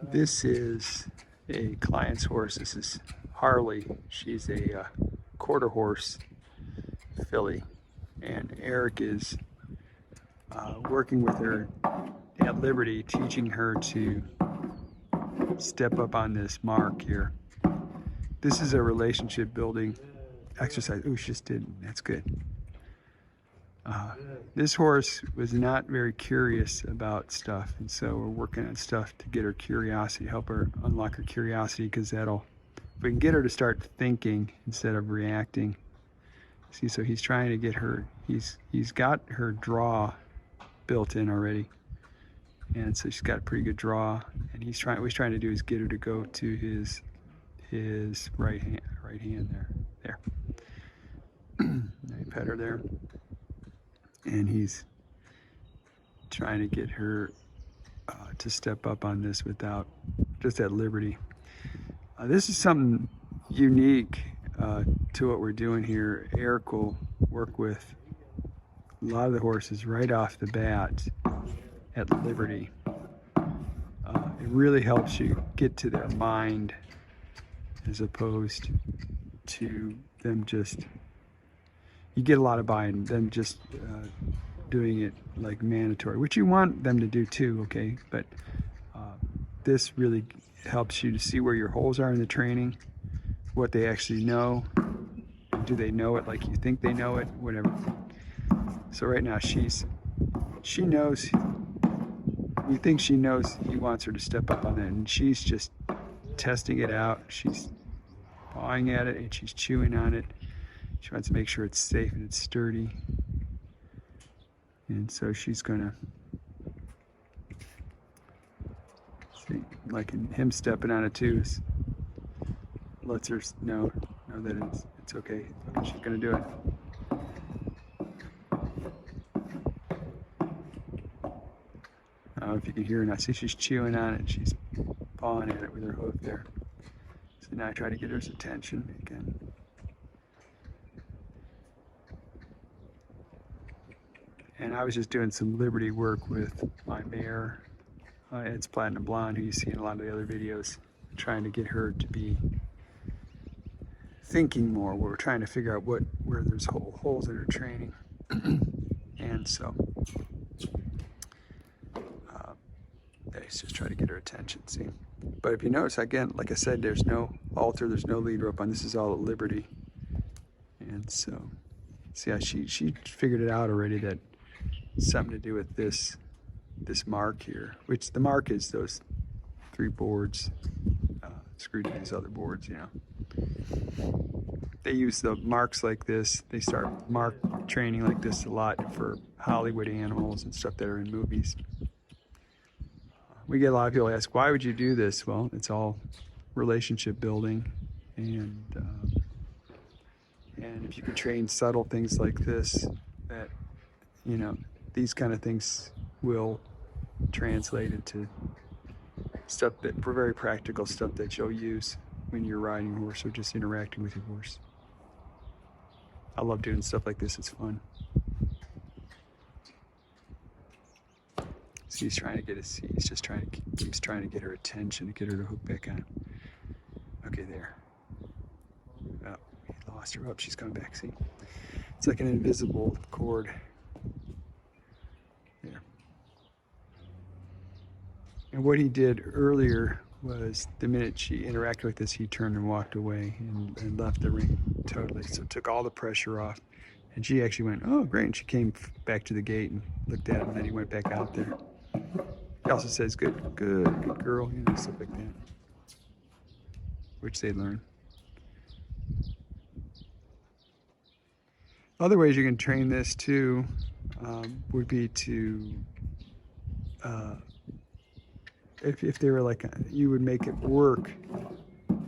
This is a client's horse. This is Harley. She's a quarter horse filly, and Eric is working with her at Liberty, teaching her to step up on this mark here. This is a relationship building exercise. Ooh, she just did. That's good. This horse was not very curious about stuff, and so we're working on stuff to get her curiosity, help her unlock her curiosity, because that'll, if we can get her to start thinking instead of reacting. See, so he's trying to get her, he's got her draw built in already, and so she's got a pretty good draw, and what he's trying to do is get her to go to his right hand there. Now you pet her there, and he's trying to get her to step up on this without just at liberty. This is something unique to what we're doing here. Eric will work with a lot of the horses right off the bat at liberty. It really helps you get to their mind as opposed to them just, you get a lot of buy-in, them just doing it like mandatory, which you want them to do too, okay? But this really helps you to see where your holes are in the training, what they actually know. Do they know it like you think they know it? Whatever. So right now she knows, you think she knows he wants her to step up on that, and she's just testing it out. She's pawing at it and she's chewing on it. She wants to make sure it's safe and it's sturdy. And so she's gonna see, like him stepping on it too, lets her know that it's okay. She's gonna do it. I don't know if you can hear her now. See, she's chewing on it. She's pawing at it with her hoof there. So now I try to get her attention again. And I was just doing some liberty work with my mare. It's Platinum Blonde, who you see in a lot of the other videos, trying to get her to be thinking more. We're trying to figure out where there's holes in her training. And so it's just try to get her attention, see. But if you notice, again, like I said, there's no halter, there's no lead rope on. This is all at liberty. And so, see how she figured it out already, that it's something to do with this mark here, which the mark is those 3 boards screwed to these other boards, you know. They use the marks like this. They start mark training like this a lot for Hollywood animals and stuff that are in movies. We get a lot of people ask, why would you do this? Well, it's all relationship building, and if you can train subtle things like this, that, you know, these kind of things will translate into stuff that, for very practical stuff that you'll use when you're riding a horse or just interacting with your horse. I love doing stuff like this. It's fun. So he's trying to get us. He's just keeps trying to get her attention, to get her to hook back on. Okay, there. Oh, he lost her. Up, she's coming back. See, it's like an invisible cord. There. And what he did earlier was, the minute she interacted with this, he turned and walked away and left the ring totally. So it took all the pressure off. And she actually went, oh, great. And she came back to the gate and looked at him, and then he went back out there. He also says, good girl, you know, stuff like that, which they learn. Other ways you can train this too would be to, if they were like, you would make it work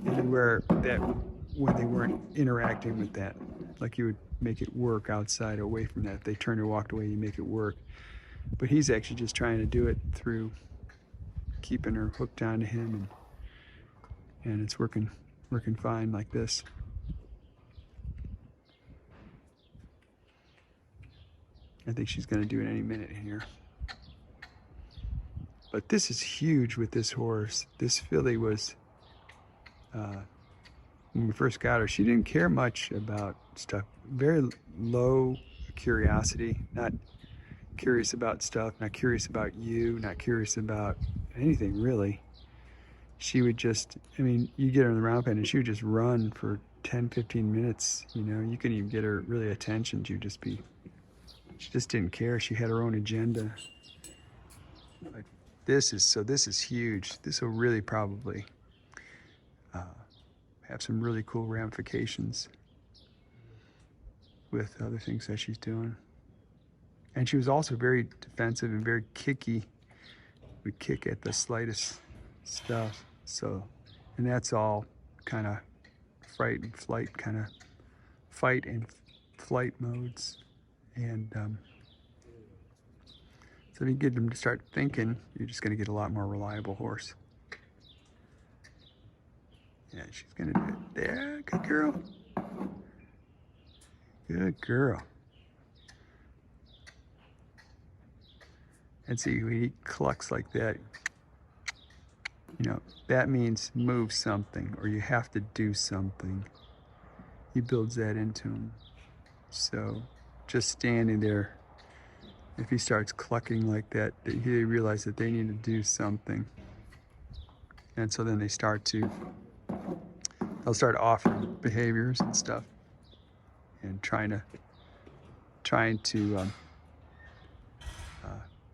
anywhere that when they weren't interacting with that. Like you would make it work outside, away from that. If they turned and walked away, you make it work. But he's actually just trying to do it through keeping her hooked onto him, and it's working fine like this. I think she's going to do it any minute here. But this is huge with this horse. This filly was, when we first got her, she didn't care much about stuff. Very low curiosity, not curious about stuff, not curious about you, not curious about anything really. She would just, I mean, you get her in the round pen and she would just run for 10, 15 minutes. You know, you couldn't even get her really attention. She just didn't care. She had her own agenda. But this is huge. This will really probably have some really cool ramifications with other things that she's doing. And she was also very defensive and very kicky. Would kick at the slightest stuff. So, and that's all kind of fight and flight modes. And so if you get them to start thinking, you're just going to get a lot more reliable horse. Yeah, she's going to do it. There, good girl. Good girl. And see, when he clucks like that, you know, that means move something or you have to do something. He builds that into him. So just standing there, if he starts clucking like that, they realize that they need to do something. And so then they'll start offering behaviors and stuff and trying to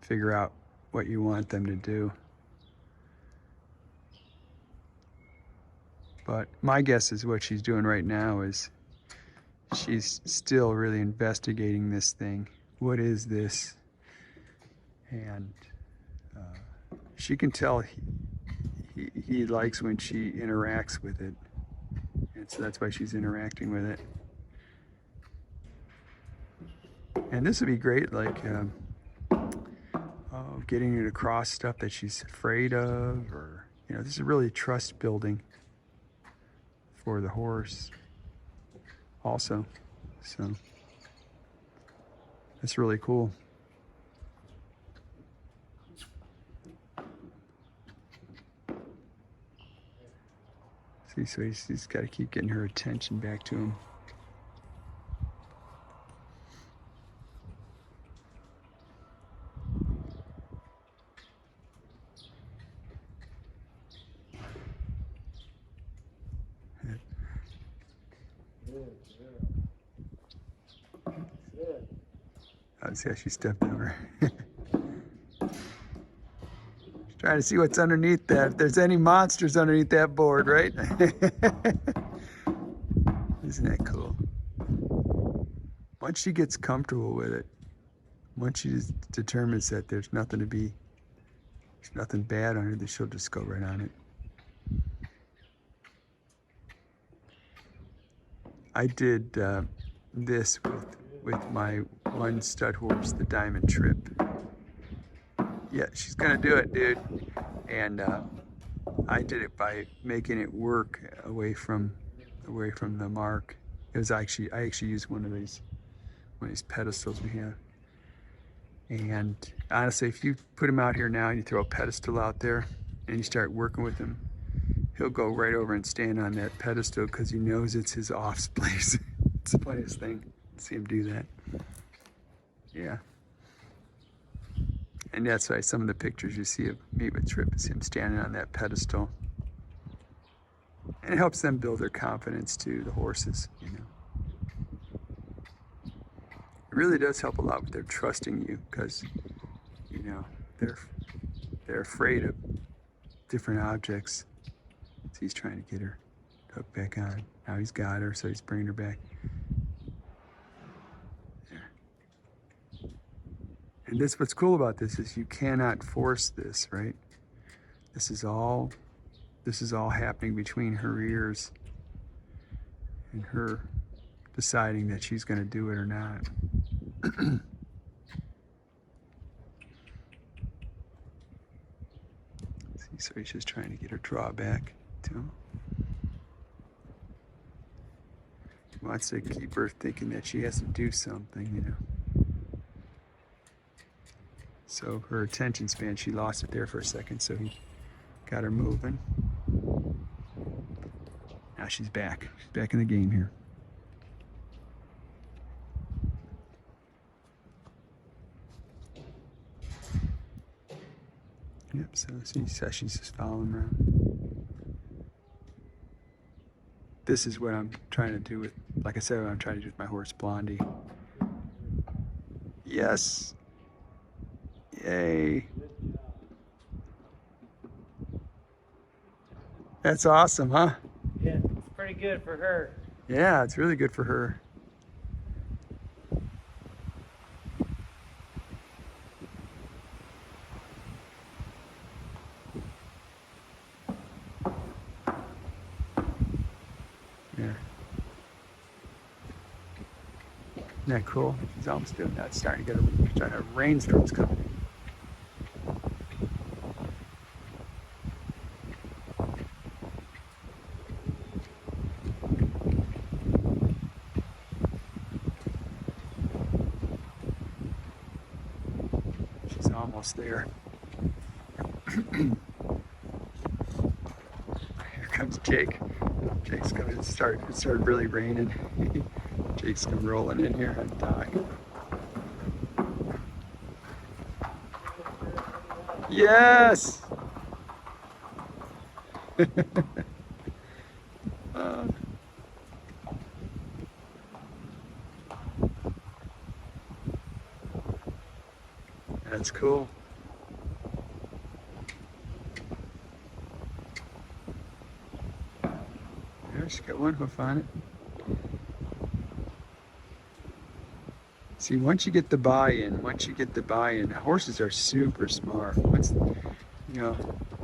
figure out what you want them to do. But my guess is what she's doing right now is she's still really investigating this thing. What is this? And she can tell he likes when she interacts with it. And so that's why she's interacting with it. And this would be great, like getting it across stuff that she's afraid of, or, you know, this is really trust building for the horse also. So that's really cool. See, so he's got to keep getting her attention back to him. Oh, see how she stepped over. Trying to see what's underneath that. If there's any monsters underneath that board, right? Isn't that cool? Once she gets comfortable with it, once she determines that there's nothing bad on her, then she'll just go right on it. I did this with my one stud horse, the Diamond Trip. Yeah, she's gonna do it, dude. And I did it by making it work away from the mark. It was actually, I actually used one of these pedestals we have. And honestly, if you put him out here now and you throw a pedestal out there and you start working with him, he'll go right over and stand on that pedestal because he knows it's his off place. It's the funniest thing. See him do that. Yeah. And that's why some of the pictures you see of me with Trip is him standing on that pedestal. And it helps them build their confidence too, the horses, you know. It really does help a lot with their trusting you because, you know, they're afraid of different objects. So he's trying to get her hooked back on. Now he's got her, so he's bringing her back. And this, what's cool about this is you cannot force this, right? This is all happening between her ears and her deciding that she's going to do it or not. See, so he's just trying to get her draw back to him. He wants to keep her thinking that she has to do something, you know. So her attention span, she lost it there for a second, so he got her moving. Now she's back. She's back in the game here. Yep, so see, Sessions just following around. This is what I'm trying to do with, like I said, what I'm trying to do with my horse, Blondie. Yes. Yay. That's awesome, huh? Yeah, it's pretty good for her. Yeah, it's really good for her. Yeah. Isn't that cool? She's almost doing that. Starting to get a rainstorm's coming in. She's almost there. Here comes Jake. Jake's coming to start. It started really raining. Jake's come rolling in here on dock. Yes. uh, that's cool. She's got one hoof on it. See, once you get the buy-in, horses are super smart. Once, you know,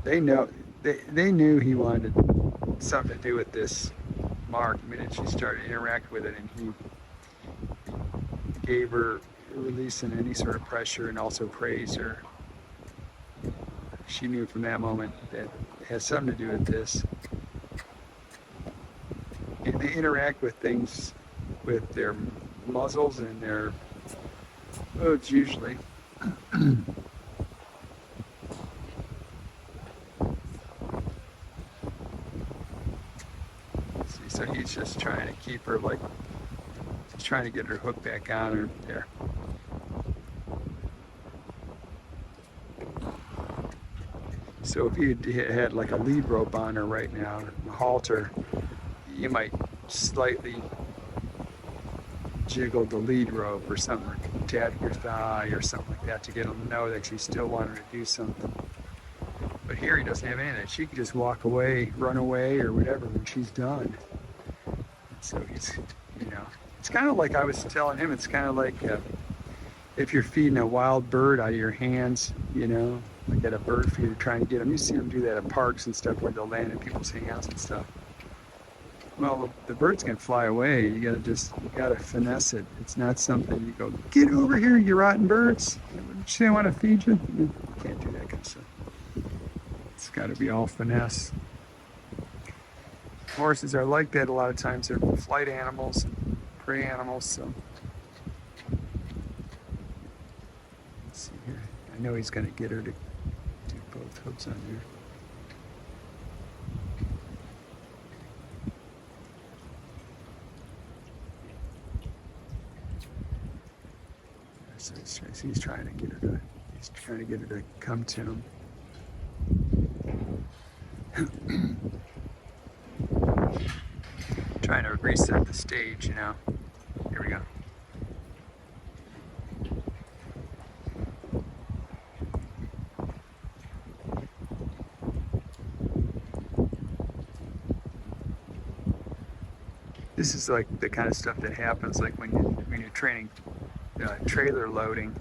they knew he wanted something to do with this mark the minute she started interacting with it, and he gave her releasing any sort of pressure and also praised her. She knew from that moment that it has something to do with this. And they interact with things with their muzzles and their hooves usually. See, so he's just trying to keep her just trying to get her hook back on her there. So if you had like a lead rope on her right now, a halter, you might slightly jiggle the lead rope or something, or tap your thigh or something like that to get him to know that you still want her to do something. But here he doesn't have any of that. She can just walk away, run away, or whatever when she's done. So he's, it's kind of like I was telling him, it's kind of like if you're feeding a wild bird out of your hands, like at a bird feeder trying to get them. You see them do that at parks and stuff where they'll land in people's hands and stuff. Well, the birds can fly away. You gotta finesse it. It's not something you go, get over here, you rotten birds. Did you say I want to feed you? You can't do that kind of stuff. It's got to be all finesse. Horses are like that a lot of times. They're flight animals, prey animals. So let's see here. I know he's going to get her to do both hooves on here. So he's trying to get her to come to him. Trying to reset the stage, Here we go. This is like the kind of stuff that happens like when you're training trailer loading,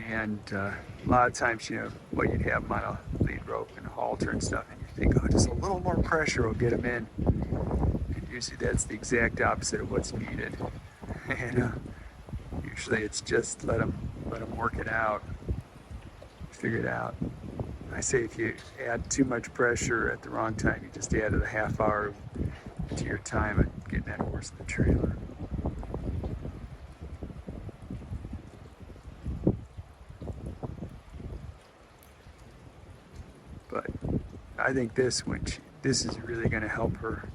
and a lot of times what you'd have them on a lead rope and a halter and stuff, and you think, oh, just a little more pressure will get them in, and usually that's the exact opposite of what's needed. And usually it's just let them work it out, figure it out. I say if you add too much pressure at the wrong time, you just added a half hour to your time at getting that horse in the trailer. But I think this is really going to help her.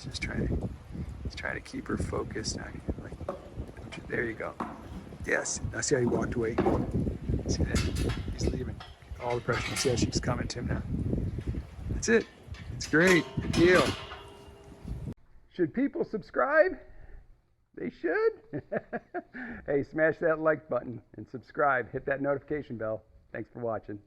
Just trying to keep her focused. There you go. Yes. Now see how he walked away. See that? He's leaving. All the pressure. See how she's coming to him now. That's it. It's great. Good deal. Should people subscribe? They should. Hey, smash that like button and subscribe. Hit that notification bell. Thanks for watching.